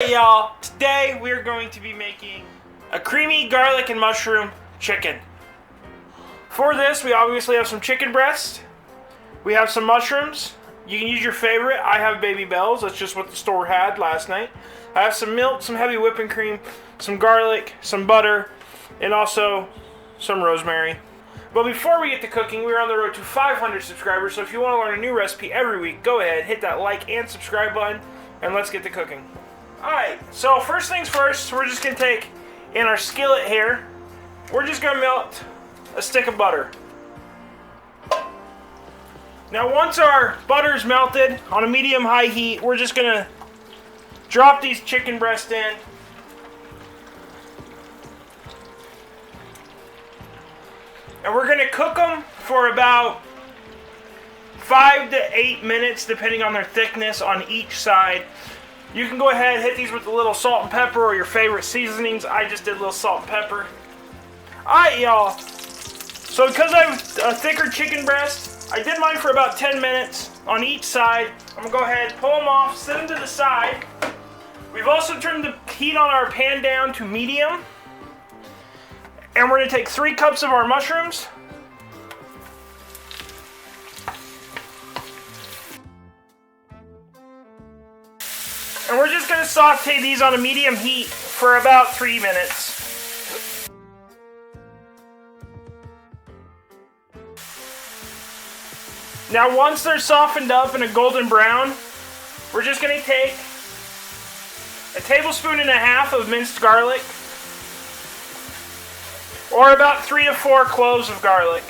Hey y'all, today we're going to be making a creamy garlic and mushroom chicken. For this, we obviously have some chicken breast, we have some mushrooms, you can use your favorite. I have Baby Bells, that's just what the store had last night. I have some milk, some heavy whipping cream, some garlic, some butter, and also some rosemary. But before we get to cooking, we're on the road to 500 subscribers, so if you want to learn a new recipe every week, go ahead, hit that like and subscribe button, and let's get to cooking. Alright, so first things first, we're just going to take, in our skillet here, we're just going to melt a stick of butter. Now once our butter's melted on a medium-high heat, we're just going to drop these chicken breasts in. And we're going to cook them for about 5 to 8 minutes, depending on their thickness on each side. You can go ahead and hit these with a little salt and pepper or your favorite seasonings. I just did a little salt and pepper. Alright, y'all. So because I have a thicker chicken breast, I did mine for about 10 minutes on each side. I'm going to go ahead, pull them off, set them to the side. We've also turned the heat on our pan down to medium. And we're going to take 3 cups of our mushrooms. And we're just going to saute these on a medium heat for about 3 minutes. Now once they're softened up and a golden brown, we're just going to take a tablespoon and a half of minced garlic, or about 3 to 4 cloves of garlic.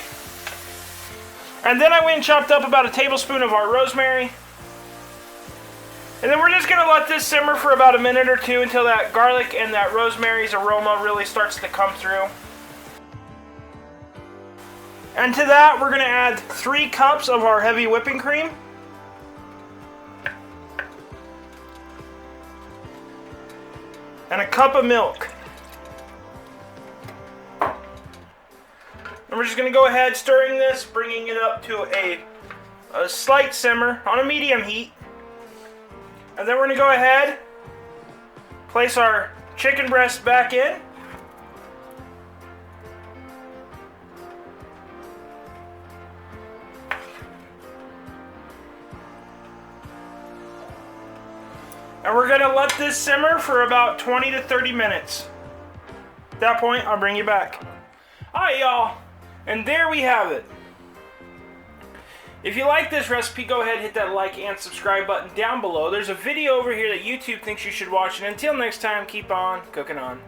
And then I went and chopped up about a tablespoon of our rosemary. And then we're just going to let this simmer for about a minute or two until that garlic and that rosemary's aroma really starts to come through. And to that, we're going to add 3 cups of our heavy whipping cream. And a cup of milk. And we're just going to go ahead stirring this, bringing it up to a slight simmer on a medium heat. And then we're going to go ahead, place our chicken breast back in. And we're going to let this simmer for about 20 to 30 minutes. At that point, I'll bring you back. Alright, y'all. And there we have it. If you like this recipe, go ahead and hit that like and subscribe button down below. There's a video over here that YouTube thinks you should watch. And until next time, keep on cooking on.